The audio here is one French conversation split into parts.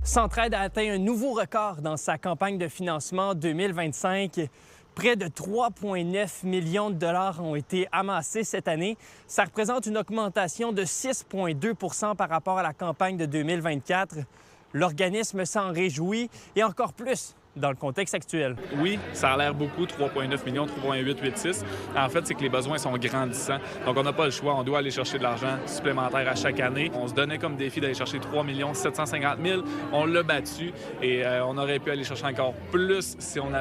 Centraide a atteint un nouveau record dans sa campagne de financement 2025. Près de 3,9 millions de dollars ont été amassés cette année. Ça représente une augmentation de 6,2 par rapport à la campagne de 2024. L'organisme s'en réjouit et encore plus dans le contexte actuel. Oui, ça a l'air beaucoup, 3,9 millions, 3,886. En fait, c'est que les besoins sont grandissants. Donc, on n'a pas le choix. On doit aller chercher de l'argent supplémentaire à chaque année. On se donnait comme défi d'aller chercher 3 750 000. On l'a battu et on aurait pu aller chercher encore plus si on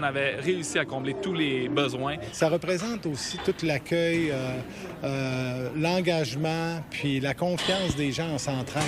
avait réussi à combler tous les besoins. Ça représente aussi tout l'accueil, l'engagement, puis la confiance des gens en Centraide,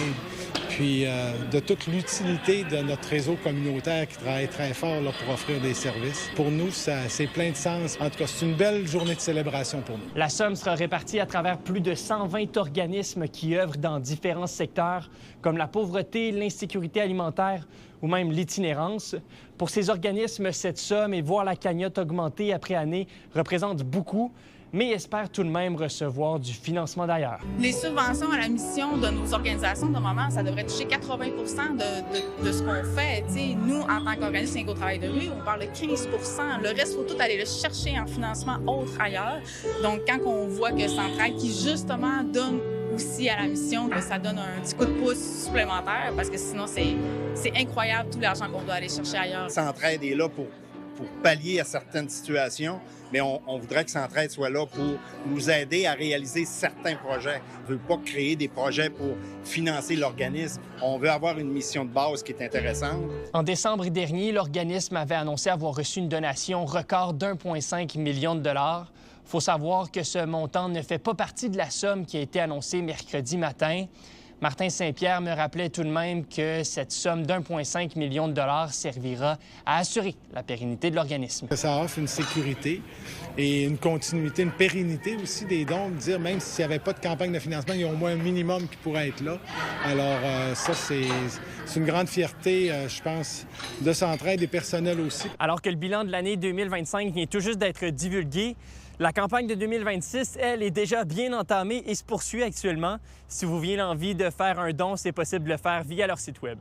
puis de toute l'utilité de notre réseau communautaire qui travaille très fort là, pour offrir des services. Pour nous, c'est plein de sens. En tout cas, c'est une belle journée de célébration pour nous. La somme sera répartie à travers plus de 120 organismes qui œuvrent dans différents secteurs, comme la pauvreté, l'insécurité alimentaire ou même l'itinérance. Pour ces organismes, cette somme et voir la cagnotte augmenter après année représente beaucoup, mais espèrent tout de même recevoir du financement d'ailleurs. Les subventions à la mission de nos organisations, de moment, ça devrait toucher 80 de ce qu'on fait. T'sais, nous, en tant qu'organisme Sync au travail de rue, on parle de 15 Le reste, il faut tout aller le chercher en financement autre ailleurs. Donc, quand on voit que Centraide, qui justement donne aussi à la mission, que ça donne un petit coup de pouce supplémentaire, parce que sinon, c'est incroyable tout l'argent qu'on doit aller chercher ailleurs. Centraide est là pour pallier à certaines situations, mais on voudrait que Centraide soit là pour nous aider à réaliser certains projets. On ne veut pas créer des projets pour financer l'organisme. On veut avoir une mission de base qui est intéressante. En décembre dernier, l'organisme avait annoncé avoir reçu une donation record d'1,5 million de dollars. Il faut savoir que ce montant ne fait pas partie de la somme qui a été annoncée mercredi matin. Martin Saint-Pierre me rappelait tout de même que cette somme d'1,5 million de dollars servira à assurer la pérennité de l'organisme. Ça offre une sécurité et une continuité, une pérennité aussi des dons, de dire même s'il n'y avait pas de campagne de financement, il y a au moins un minimum qui pourrait être là. Alors ça, c'est une grande fierté, je pense, de Centraide et personnel aussi. Alors que le bilan de l'année 2025 vient tout juste d'être divulgué, la campagne de 2026, elle, est déjà bien entamée et se poursuit actuellement. Si vous avez l'envie de faire un don, c'est possible de le faire via leur site Web.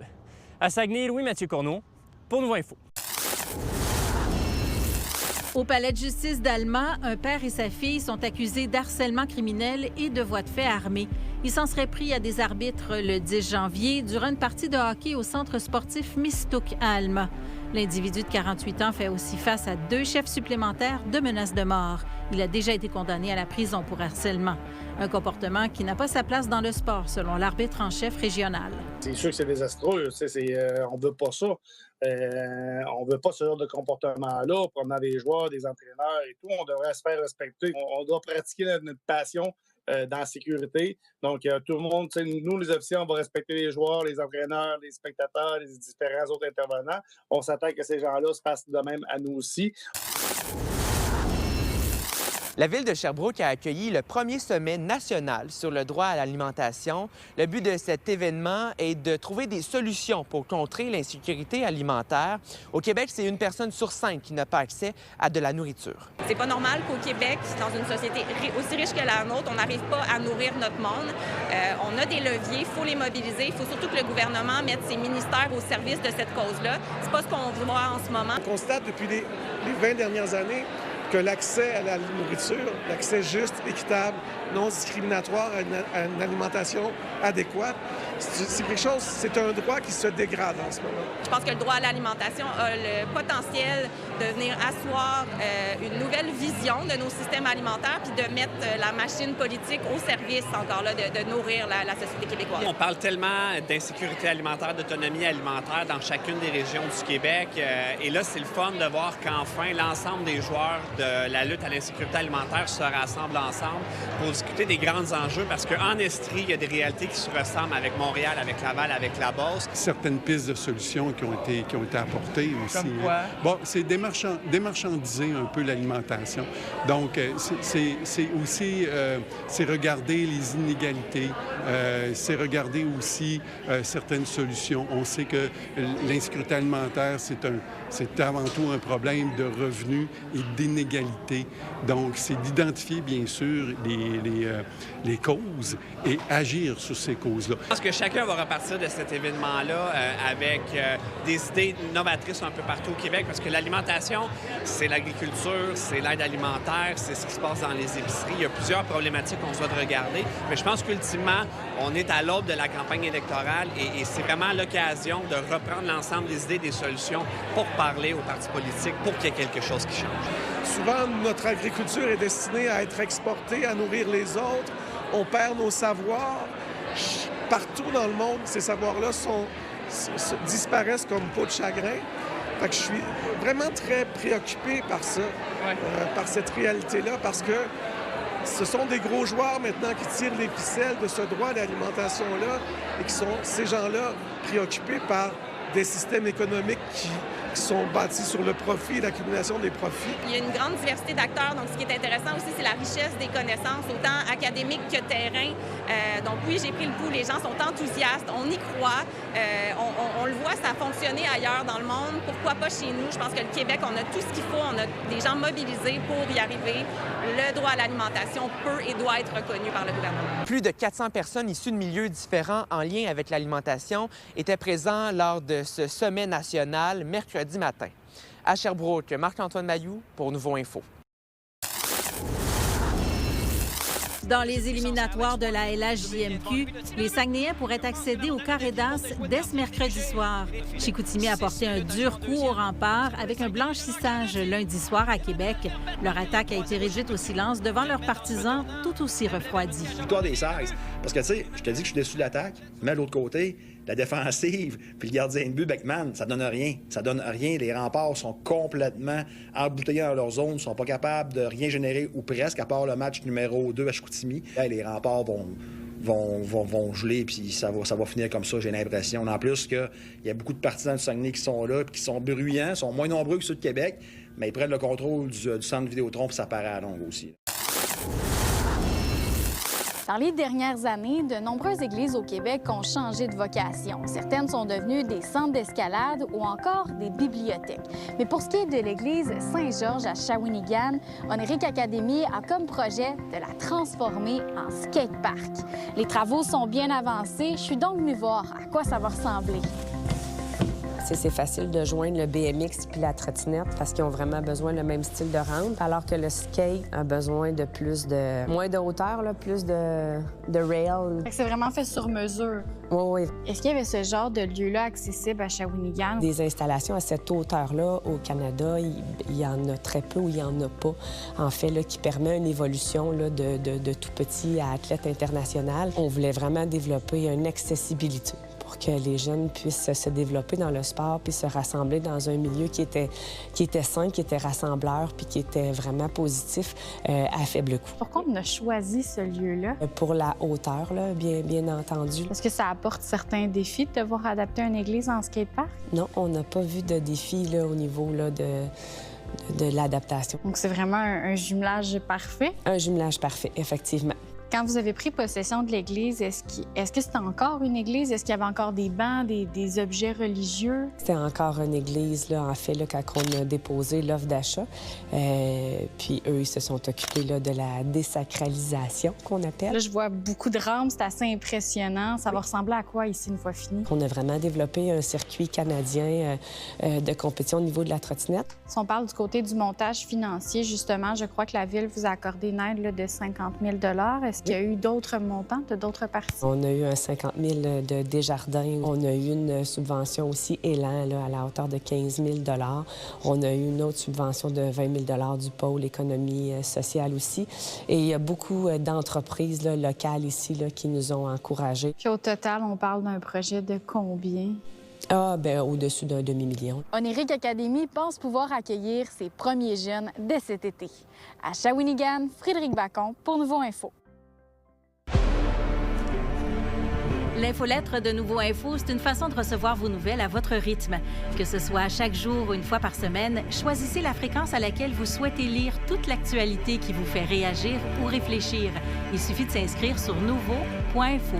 À Saguenay, Louis-Mathieu Courneau, pour Nouveau Info. Au palais de justice d'Alma, un père et sa fille sont accusés d'harcèlement criminel et de voies de fait armées. Ils s'en seraient pris à des arbitres le 10 janvier durant une partie de hockey au centre sportif Mistook à Alma. L'individu de 48 ans fait aussi face à 2 chefs supplémentaires de menaces de mort. Il a déjà été condamné à la prison pour harcèlement. Un comportement qui n'a pas sa place dans le sport, selon l'arbitre en chef régional. C'est sûr que c'est désastreux. On ne veut pas ça. On ne veut pas ce genre de comportement-là, promenant des joueurs, des entraîneurs et tout. On devrait se faire respecter. On doit pratiquer notre passion dans la sécurité. Donc, tout le monde, nous, les officiers, on va respecter les joueurs, les entraîneurs, les spectateurs, les différents autres intervenants. On s'attend que ces gens-là se passent de même à nous aussi. La Ville de Sherbrooke a accueilli le premier sommet national sur le droit à l'alimentation. Le but de cet événement est de trouver des solutions pour contrer l'insécurité alimentaire. Au Québec, c'est 1 personne sur 5 qui n'a pas accès à de la nourriture. C'est pas normal qu'au Québec, dans une société aussi riche que la nôtre, on n'arrive pas à nourrir notre monde. On a des leviers, il faut les mobiliser. Il faut surtout que le gouvernement mette ses ministères au service de cette cause-là. C'est pas ce qu'on voit en ce moment. On constate depuis les 20 dernières années que l'accès à la nourriture, l'accès juste, équitable, non discriminatoire à une alimentation adéquate, c'est quelque chose, c'est un droit qui se dégrade en ce moment. Je pense que le droit à l'alimentation a le potentiel de venir asseoir une nouvelle vision de nos systèmes alimentaires puis de mettre la machine politique au service encore là de nourrir la société québécoise. On parle tellement d'insécurité alimentaire, d'autonomie alimentaire dans chacune des régions du Québec. Et là, c'est le fun de voir qu'enfin, l'ensemble des joueurs de la lutte à l'insécurité alimentaire se rassemblent ensemble pour discuter des grands enjeux parce qu'en Estrie, il y a des réalités qui se ressemblent avec Montréal, avec Laval, avec la Beauce. Certaines pistes de solutions qui ont été apportées aussi. Comme quoi? Bon, c'est démarchandiser un peu l'alimentation. Donc, c'est aussi c'est regarder les inégalités, c'est regarder aussi certaines solutions. On sait que l'insécurité alimentaire, c'est avant tout un problème de revenus et d'inégalités. Donc, c'est d'identifier, bien sûr, les causes et agir sur ces causes-là. Je pense que chacun va repartir de cet événement-là avec des idées novatrices un peu partout au Québec, parce que l'alimentation, c'est l'agriculture, c'est l'aide alimentaire, c'est ce qui se passe dans les épiceries. Il y a plusieurs problématiques qu'on se doit de regarder, mais je pense qu'ultimement, on est à l'aube de la campagne électorale et c'est vraiment l'occasion de reprendre l'ensemble des idées, des solutions pour parler aux partis politiques, pour qu'il y ait quelque chose qui change. Souvent, notre agriculture est destinée à être exportée, à nourrir les autres. On perd nos savoirs. Partout dans le monde, ces savoirs-là disparaissent comme peau de chagrin. Fait que je suis vraiment très préoccupé par ça, par cette réalité-là, parce que ce sont des gros joueurs maintenant qui tirent les ficelles de ce droit à l'alimentation-là et qui sont, ces gens-là, préoccupés par des systèmes économiques qui sont bâtis sur le profit, l'accumulation des profits. Il y a une grande diversité d'acteurs, donc ce qui est intéressant aussi, c'est la richesse des connaissances, autant académiques que terrain. Donc oui, j'ai pris le pouls, les gens sont enthousiastes, on y croit, on le voit, ça a fonctionné ailleurs dans le monde, pourquoi pas chez nous? Je pense que le Québec, on a tout ce qu'il faut, on a des gens mobilisés pour y arriver. Le droit à l'alimentation peut et doit être reconnu par le gouvernement. Plus de 400 personnes issues de milieux différents en lien avec l'alimentation étaient présents lors de ce sommet national mercredi matin. À Sherbrooke, Marc-Antoine Mailloux pour Nouveau Info. Dans les éliminatoires de la LHJMQ, les Saguenayens pourraient accéder au carré d'as dès ce mercredi soir. Chicoutimi a porté un dur coup au rempart avec un blanchissage lundi soir à Québec. Leur attaque a été réduite au silence devant leurs partisans tout aussi refroidis. Victoire des 16. Parce que, tu sais, je te dis que je suis déçu de l'attaque, mais à l'autre côté, la défensive puis le gardien de but, Beckman, ça donne rien. Ça donne rien. Les remparts sont complètement embouteillés dans leur zone, sont pas capables de rien générer ou presque, à part le match numéro 2 à Chicoutimi. Les remparts vont geler, puis ça va finir comme ça, j'ai l'impression. En plus, qu'il y a beaucoup de partisans du Saguenay qui sont là, puis qui sont bruyants, sont moins nombreux que ceux de Québec, mais ils prennent le contrôle du centre Vidéotron, puis ça paraît à longue aussi. Dans les dernières années, de nombreuses églises au Québec ont changé de vocation. Certaines sont devenues des centres d'escalade ou encore des bibliothèques. Mais pour ce qui est de l'église Saint-Georges à Shawinigan, Oniric Academy a comme projet de la transformer en skatepark. Les travaux sont bien avancés. Je suis donc venue voir à quoi ça va ressembler. C'est facile de joindre le BMX puis la trottinette parce qu'ils ont vraiment besoin du même style de rampe, alors que le skate a besoin de moins de hauteur, là, plus de rail. C'est vraiment fait sur mesure. Oui. Est-ce qu'il y avait ce genre de lieu-là accessible à Shawinigan? Des installations à cette hauteur-là au Canada, il y en a très peu ou il n'y en a pas, en fait, là, qui permet une évolution là, de tout petit à athlète international. On voulait vraiment développer une accessibilité pour que les jeunes puissent se développer dans le sport puis se rassembler dans un milieu qui était sain, qui était rassembleur puis qui était vraiment positif à faible coût. Pourquoi on a choisi ce lieu-là? Pour la hauteur, là, bien entendu. Est-ce que ça apporte certains défis de devoir adapter une église en skatepark? Non, on n'a pas vu de défis là, au niveau là, de l'adaptation. Donc c'est vraiment un jumelage parfait? Un jumelage parfait, effectivement. Quand vous avez pris possession de l'église, est-ce que c'était encore une église? Est-ce qu'il y avait encore des bancs, des objets religieux? C'était encore une église, là, en fait, là, quand on a déposé l'offre d'achat. Puis eux, ils se sont occupés là, de la désacralisation, qu'on appelle. Là, je vois beaucoup de rampes, c'est assez impressionnant. Ça va ressembler à quoi ici, une fois fini? On a vraiment développé un circuit canadien de compétition au niveau de la trottinette. Si on parle du côté du montage financier, justement, je crois que la Ville vous a accordé une aide là, de 50 000 $. Est-ce qu'il y a eu d'autres montants de d'autres parties? On a eu un 50 000 de Desjardins. On a eu une subvention aussi Élan là, à la hauteur de 15 000 $. On a eu une autre subvention de 20 000 $ du pôle économie sociale aussi. Et il y a beaucoup d'entreprises là, locales ici là, qui nous ont encouragés. Puis au total, on parle d'un projet de combien? Au-dessus d'un demi-million. Oniric Academy pense pouvoir accueillir ses premiers jeunes dès cet été. À Shawinigan, Frédéric Bacon pour Nouveau Info. L'infolettre de Nouveau Info, c'est une façon de recevoir vos nouvelles à votre rythme. Que ce soit chaque jour ou une fois par semaine, choisissez la fréquence à laquelle vous souhaitez lire toute l'actualité qui vous fait réagir ou réfléchir. Il suffit de s'inscrire sur nouveau.info.